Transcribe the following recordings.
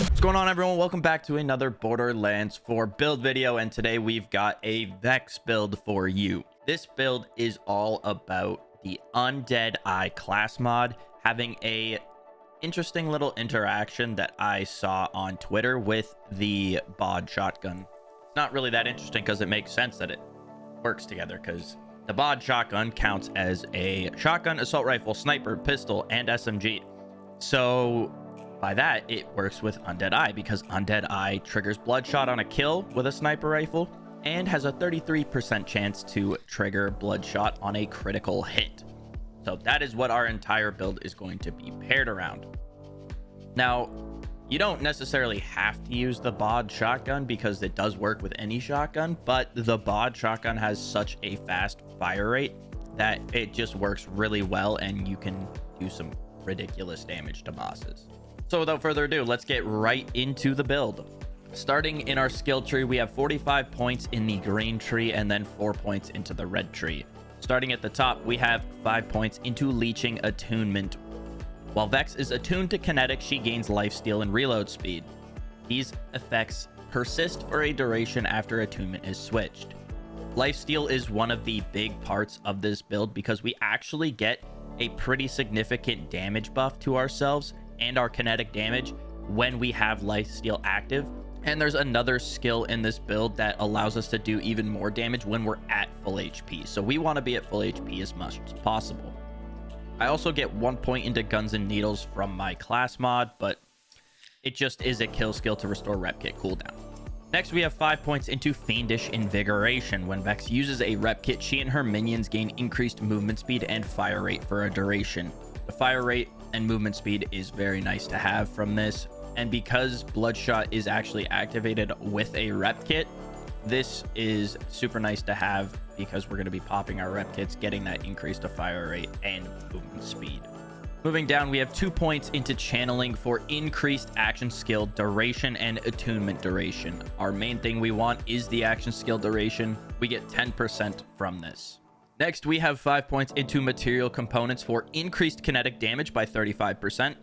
What's going on, everyone? Welcome back to another Borderlands 4 build video, and today we've got a Vex build for you. This build is all about the Undead Eye class mod having a interesting little interaction that I saw on Twitter with the Bod shotgun. It's not really that interesting because it makes sense that it works together, because the Bod shotgun counts as a shotgun, assault rifle, sniper, pistol, and SMG. So by that, it works with Undead Eye because Undead Eye triggers Bloodshot on a kill with a sniper rifle and has a 33% chance to trigger Bloodshot on a critical hit. So that is what our entire build is going to be paired around. Now, you don't necessarily have to use the Bod shotgun because it does work with any shotgun, but the Bod shotgun has such a fast fire rate that it just works really well and you can do some ridiculous damage to bosses. So without further ado, let's get right into the build. Starting in our skill tree, we have 45 points in the green tree and then 4 points into the red tree. Starting at the top, we have 5 points into leeching attunement. While Vex is attuned to Kinetic, she gains lifesteal and reload speed. These effects persist for a duration after attunement is switched. Lifesteal is one of the big parts of this build because we actually get a pretty significant damage buff to ourselves and our kinetic damage when we have lifesteal active. And there's another skill in this build that allows us to do even more damage when we're at full HP. So we want to be at full HP as much as possible. I also get 1 point into guns and needles from my class mod, but it just is a kill skill to restore rep kit cooldown. Next, we have 5 points into Fiendish Invigoration. When Vex uses a rep kit, she and her minions gain increased movement speed and fire rate for a duration. The fire rate and movement speed is very nice to have from this, and because Bloodshot is actually activated with a rep kit, this is super nice to have because we're going to be popping our rep kits, getting that increase to fire rate and movement speed. Moving down, we have 2 points into channeling for increased action skill duration and attunement duration. Our main thing we want is the action skill duration. We get 10% from this. Next, we have 5 points into material components for increased kinetic damage by 35%.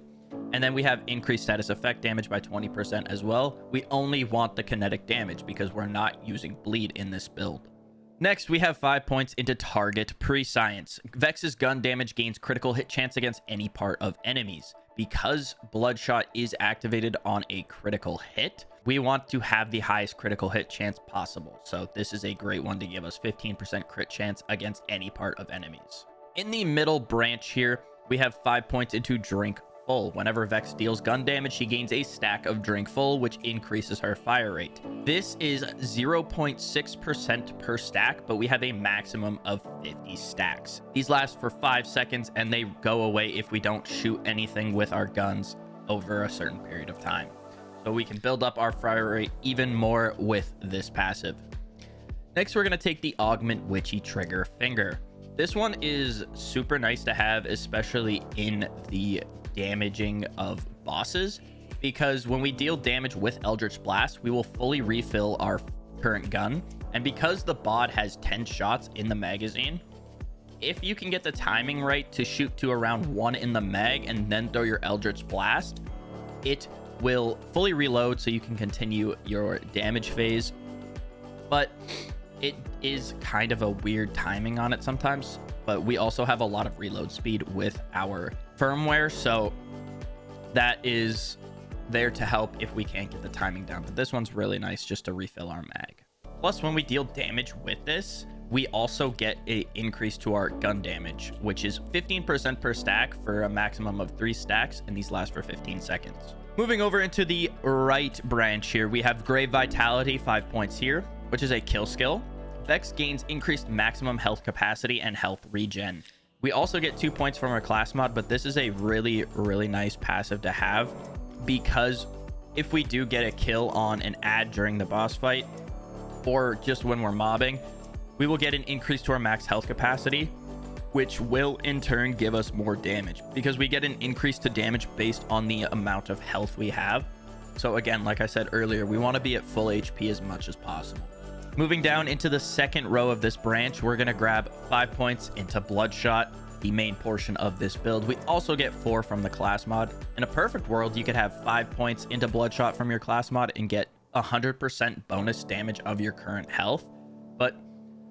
And then we have increased status effect damage by 20% as well. We only want the kinetic damage because we're not using bleed in this build. Next, we have 5 points into target pre-science. Vex's gun damage gains critical hit chance against any part of enemies. Because Bloodshot is activated on a critical hit, we want to have the highest critical hit chance possible. So this is a great one to give us 15% crit chance against any part of enemies. In the middle branch here, we have 5 points into Drink Full. Whenever Vex deals gun damage, she gains a stack of Drink Full, which increases her fire rate. This is 0.6% per stack, but we have a maximum of 50 stacks. These last for 5 seconds, and they go away if we don't shoot anything with our guns over a certain period of time. So we can build up our fire rate even more with this passive. Next, we're going to take the Augment Witchy Trigger Finger. This one is super nice to have, especially in the damaging of bosses, because when we deal damage with Eldritch Blast, we will fully refill our current gun. And because the Bod has 10 shots in the magazine, if you can get the timing right to shoot to around 1 in the mag and then throw your Eldritch Blast, it will fully reload so you can continue your damage phase. But it is kind of a weird timing on it sometimes, but we also have a lot of reload speed with our firmware, so that is there to help if we can't get the timing down. But this one's really nice just to refill our mag. Plus, when we deal damage with this, we also get an increase to our gun damage, which is 15% per stack for a maximum of 3 stacks, and these last for 15 seconds. Moving over into the right branch here, we have Grave Vitality, 5 points here, which is a kill skill. Vex gains increased maximum health capacity and health regen. We also get 2 points from our class mod, but this is a really, really nice passive to have, because if we do get a kill on an ad during the boss fight or just when we're mobbing, we will get an increase to our max health capacity, which will in turn give us more damage because we get an increase to damage based on the amount of health we have. So again, like I said earlier, we want to be at full HP as much as possible. Moving down into the second row of this branch, we're going to grab 5 points into Bloodshot, the main portion of this build. We also get 4 from the class mod. In a perfect world, you could have 5 points into Bloodshot from your class mod and get 100% bonus damage of your current health. But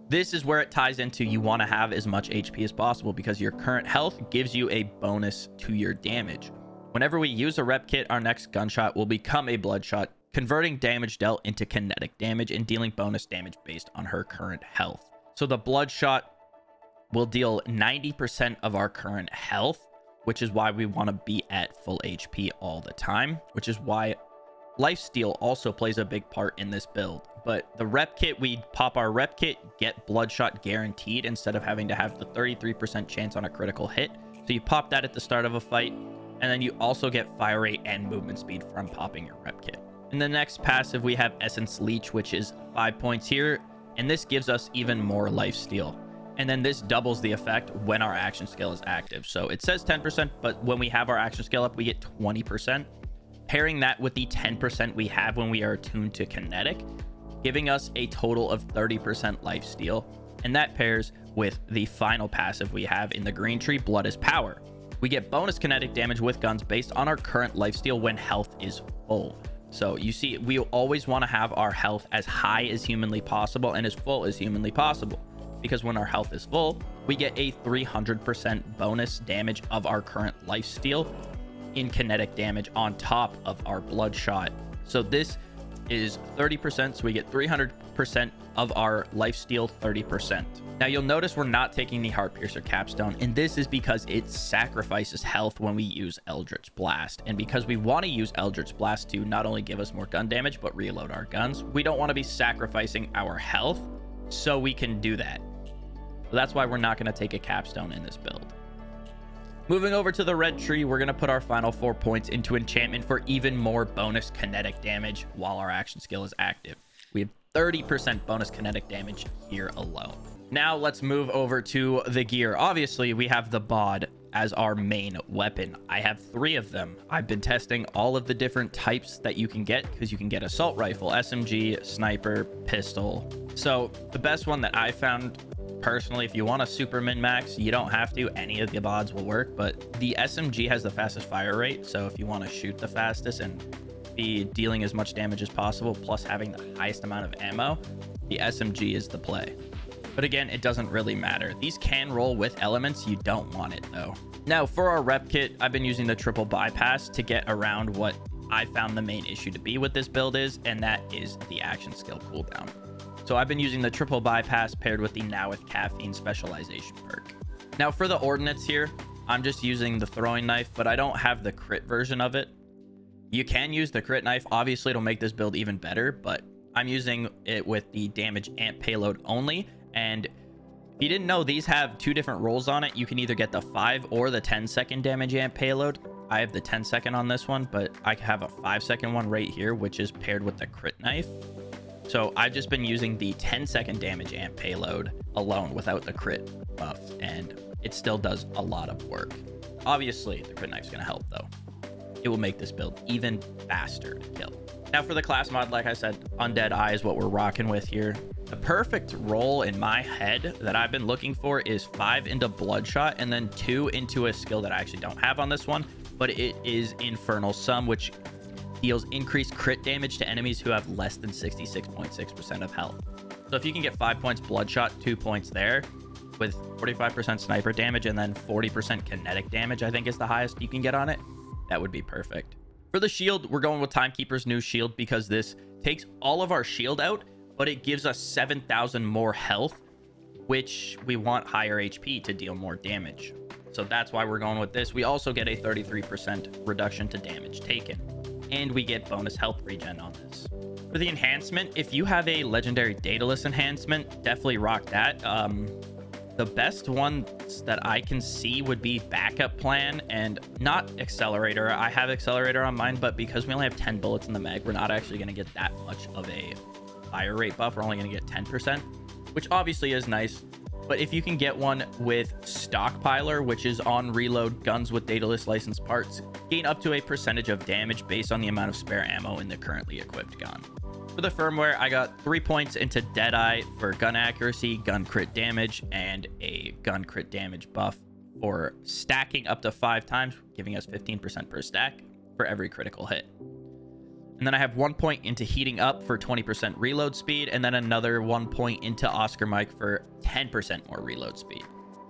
this is where it ties into you want to have as much HP as possible because your current health gives you a bonus to your damage. Whenever we use a rep kit, our next gunshot will become a Bloodshot, converting damage dealt into kinetic damage and dealing bonus damage based on her current health. So the Bloodshot will deal 90% of our current health, which is why we want to be at full HP all the time, which is why lifesteal also plays a big part in this build. But the rep kit, we pop our rep kit, get Bloodshot guaranteed instead of having to have the 33% chance on a critical hit. So you pop that at the start of a fight, and then you also get fire rate and movement speed from popping your rep kit. In the next passive, we have Essence Leech, which is 5 points here, and this gives us even more lifesteal. And then this doubles the effect when our action skill is active. So it says 10%, but when we have our action skill up, we get 20%. Pairing that with the 10% we have when we are attuned to Kinetic, giving us a total of 30% lifesteal. And that pairs with the final passive we have in the green tree, Blood is Power. We get bonus kinetic damage with guns based on our current lifesteal when health is full. So you see, we always want to have our health as high as humanly possible and as full as humanly possible. Because when our health is full, we get a 300% bonus damage of our current lifesteal in kinetic damage on top of our Bloodshot. So this is 30%, so we get 300% of our lifesteal 30%. Now you'll notice we're not taking the Heart Piercer Capstone, and this is because it sacrifices health when we use Eldritch Blast. And because we want to use Eldritch Blast to not only give us more gun damage, but reload our guns, we don't want to be sacrificing our health so we can do that. So that's why we're not going to take a capstone in this build. Moving over to the red tree, we're going to put our final 4 points into enchantment for even more bonus kinetic damage while our action skill is active. We have 30% bonus kinetic damage here alone. Now let's move over to the gear. Obviously, we have the Bod as our main weapon. I have 3 of them. I've been testing all of the different types that you can get because you can get assault rifle, SMG, sniper, pistol. So the best one that I found personally, if you want a super min max, you don't have to. Any of the Bods will work, but the SMG has the fastest fire rate. So if you want to shoot the fastest and be dealing as much damage as possible, plus having the highest amount of ammo, the SMG is the play. But again, it doesn't really matter. These can roll with elements. You don't want it though. Now for our rep kit, I've been using the triple bypass to get around what I found the main issue to be with this build is, and that is the action skill cooldown. So I've been using the triple bypass paired with the Now with Caffeine Specialization perk. Now for the ordnance here, I'm just using the throwing knife, but I don't have the crit version of it. You can use the crit knife. Obviously, it'll make this build even better, but I'm using it with the damage amp payload only. And if you didn't know, these have 2 different rolls on it. You can either get the 5 or the 10-second damage amp payload. I have the 10-second on this one, but I have a 5-second one right here, which is paired with the crit knife. So I've just been using the 10-second damage amp payload alone without the crit buff, and it still does a lot of work. Obviously, the crit knife's going to help, though. It will make this build even faster to kill. Now for the class mod, like I said, Undead Eye is what we're rocking with here. The perfect roll in my head that I've been looking for is 5 into Bloodshot and then 2 into a skill that I actually don't have on this one, but it is Infernal Sum, which deals increased crit damage to enemies who have less than 66.6% of health. So if you can get 5 points Bloodshot, 2 points there, with 45% sniper damage and then 40% kinetic damage, I think is the highest you can get on it, that would be perfect. For the shield, we're going with Timekeeper's new shield because this takes all of our shield out, but it gives us 7,000 more health, which we want higher HP to deal more damage. So that's why we're going with this. We also get a 33% reduction to damage taken, and we get bonus health regen on this. For the enhancement, if you have a legendary Daedalus enhancement, definitely rock that. The best ones that I can see would be backup plan and not accelerator. I have accelerator on mine, but because we only have 10 bullets in the mag, we're not actually going to get that much of a fire rate buff. We're only going to get 10%, which obviously is nice. But if you can get one with Stockpiler, which is on reload guns with Daedalus licensed parts, gain up to a percentage of damage based on the amount of spare ammo in the currently equipped gun. For the firmware, I got 3 points into Deadeye for gun accuracy, gun crit damage, and a gun crit damage buff for stacking up to 5 times, giving us 15% per stack for every critical hit. And then I have 1 point into heating up for 20% reload speed, and then another 1 point into Oscar Mike for 10% more reload speed,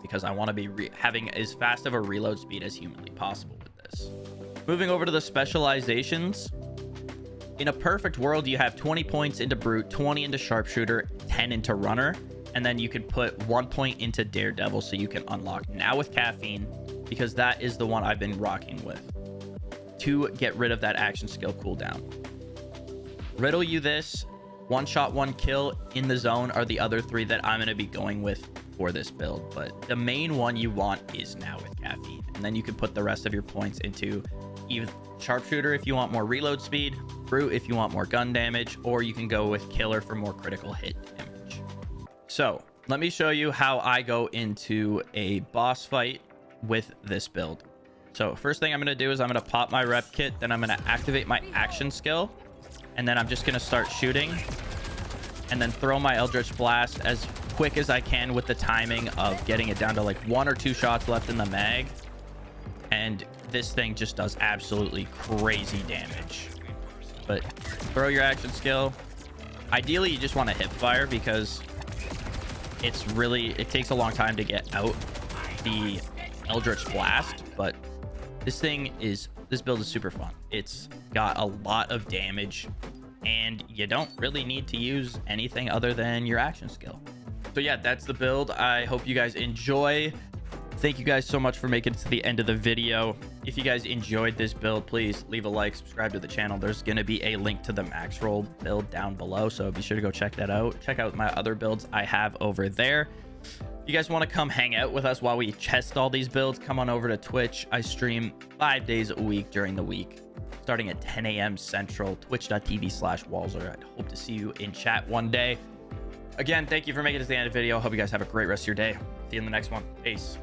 because I want to be having as fast of a reload speed as humanly possible with this. Moving over to the specializations. In a perfect world, you have 20 points into Brute, 20 into Sharpshooter, 10 into Runner, and then you could put 1 point into Daredevil so you can unlock Now with Caffeine, because that is the one I've been rocking with to get rid of that action skill cooldown. Riddle you this, 1 shot, 1 kill in the zone are the other 3 that I'm going to be going with for this build, but the main one you want is Now with Caffeine, and then you can put the rest of your points into either Sharpshooter if you want more reload speed, Brute if you want more gun damage, or you can go with Killer for more critical hit damage. So let me show you how I go into a boss fight with this build. So first thing I'm going to do is I'm going to pop my rep kit, then I'm going to activate my action skill, and then I'm just going to start shooting and then throw my Eldritch Blast as quick as I can with the timing of getting it down to like 1 or 2 shots left in the mag. And this thing just does absolutely crazy damage. But throw your action skill. Ideally, you just want to hip fire because it takes a long time to get out the Eldritch Blast, but this build is super fun. It's got a lot of damage and you don't really need to use anything other than your action skill. So yeah, that's the build. I hope you guys enjoy. Thank you guys so much for making it to the end of the video. If you guys enjoyed this build, please leave a like, subscribe to the channel. There's going to be a link to the max roll build down below, so be sure to go check that out. Check out my other builds I have over there. If you guys want to come hang out with us while we test all these builds, come on over to Twitch. I stream 5 days a week during the week, starting at 10 a.m. Central, twitch.tv/Walzer. I hope to see you in chat one day. Again, thank you for making it to the end of the video. Hope you guys have a great rest of your day. See you in the next one. Peace.